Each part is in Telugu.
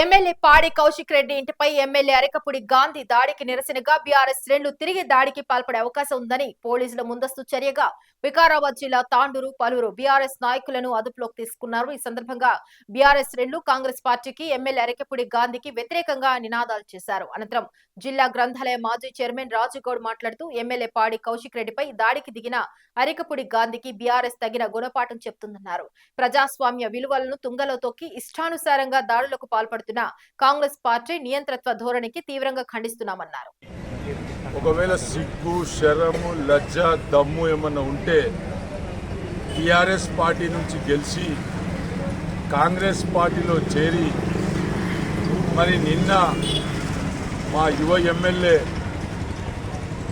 ఎమ్మెల్యే పాడి కౌశిక్ రెడ్డి ఇంటిపై ఎమ్మెల్యే అరికపుడి గాంధీ దాడికి నిరసనగా బీఆర్ఎస్ శ్రేణులు తిరిగి దాడికి పాల్పడే అవకాశం ఉందని పోలీసుల ముందస్తు చర్యగా వికారాబాద్ జిల్లా తాండూరు పలువురు బీఆర్ఎస్ నాయకులను అదుపులోకి తీసుకున్నారు. ఈ సందర్భంగా బీఆర్ఎస్ శ్రేణులు కాంగ్రెస్ పార్టీకి ఎమ్మెల్యే అరికపుడి గాంధీకి వ్యతిరేకంగా నినాదాలు చేశారు. అనంతరం జిల్లా గ్రంథాలయ మాజీ చైర్మన్ రాజుగౌడ్ మాట్లాడుతూ ఎమ్మెల్యే పాడి కౌశిక్ రెడ్డిపై దాడికి దిగిన అరికపుడి గాంధీకి బీఆర్ఎస్ తగిన గుణపాఠం చెప్తుందన్నారు. ప్రజాస్వామ్య విలువలను తుంగలో తొక్కి ఇష్టానుసారంగా దాడులకు పాల్పడుతున్న కాంగ్రెస్ పార్టీ నియంత్రత్వ ధోరణికి తీవ్రంగా ఖండిస్తున్నామన్నారు. ఒకవేళ సిగ్గు, శరము, లజ్జ, దమ్ము ఏమన్నా ఉంటే టీఆర్ఎస్ పార్టీ నుంచి గెలిచి కాంగ్రెస్ పార్టీలో చేరి మరి నిన్న మా యువ ఎమ్మెల్యే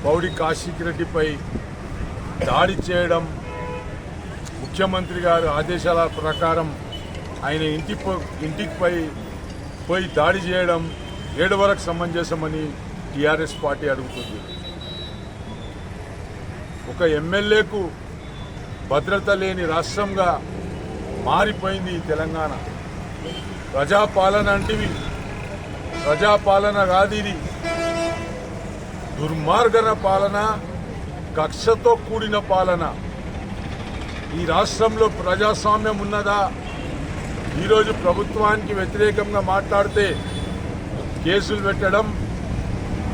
పౌడి కౌశిక్ రెడ్డిపై దాడి చేయడం, ముఖ్యమంత్రి గారి ఆదేశాల ప్రకారం ఆయన ఇంటికి పోయి దాడి చేయడం ఏడు వరకు సమంజసమని టీఆర్ఎస్ పార్టీ అడుగుతుంది. ఒక ఎమ్మెల్యేకు భద్రత లేని రాష్ట్రంగా మారిపోయింది తెలంగాణ. ప్రజాపాలన అంటివి, ప్రజాపాలన కాదు ఇది, దుర్మార్గన పాలన, కక్షతో కూడిన పాలన. ఈ రాష్ట్రంలో ప్రజాస్వామ్యం ఉన్నదా? ఈరోజు ప్రభుత్వానికి వ్యతిరేకంగా మాట్లాడితే కేసులు పెట్టడం,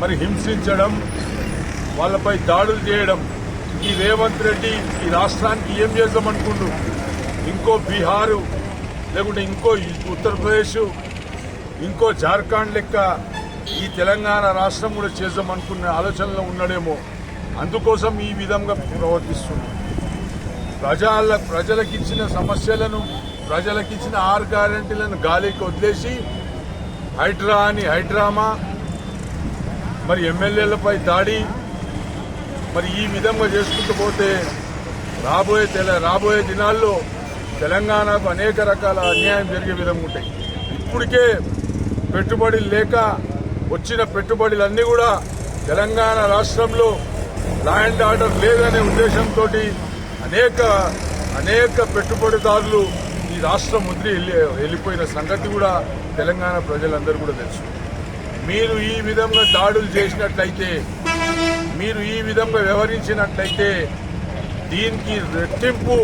మరి హింసించడం, వాళ్ళపై దాడులు చేయడం. ఈ రేవంత్ రెడ్డి ఈ రాష్ట్రానికి ఏం చేద్దామనుకుంటూ ఇంకో బీహారు లేకుంటే ఇంకో ఉత్తరప్రదేశ్, ఇంకో జార్ఖండ్ లెక్క ఈ తెలంగాణ రాష్ట్రం కూడా చేద్దామనుకునే ఆలోచనలో ఉన్నాడేమో. అందుకోసం ఈ విధంగా ప్రవర్తిస్తుంది. ప్రజలకిచ్చిన సమస్యలను, ప్రజలకిచ్చిన 6 గ్యారెంటీలను గాలికి వదిలేసి హైడ్రా అని హైడ్రామా, మరి ఎమ్మెల్యేలపై దాడి, మరి ఈ విధంగా చేసుకుంటూ పోతే రాబోయే దినాల్లో తెలంగాణకు అనేక రకాల అన్యాయం జరిగే విధంగా ఉంటాయి. ఇప్పటికే పెట్టుబడులు లేక వచ్చిన పెట్టుబడులన్నీ కూడా తెలంగాణ రాష్ట్రంలో లా అండ్ ఆర్డర్ లేదనే ఉద్దేశంతో అనేక పెట్టుబడిదారులు ఈ రాష్ట్రం వదిలి వెళ్ళిపోయిన సంగతి కూడా తెలంగాణ ప్రజలందరూ కూడా తెలుసు. మీరు ఈ విధంగా దాడులు చేసినట్లయితే, మీరు ఈ విధంగా వ్యవహరించినట్లయితే దీనికి రెట్టింపు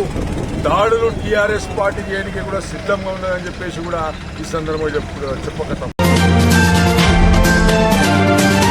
దాడులు టీఆర్ఎస్ పార్టీ చేయడానికి కూడా సిద్ధంగా ఉన్నదని చెప్పేసి కూడా ఈ సందర్భంగా చెప్పగలం.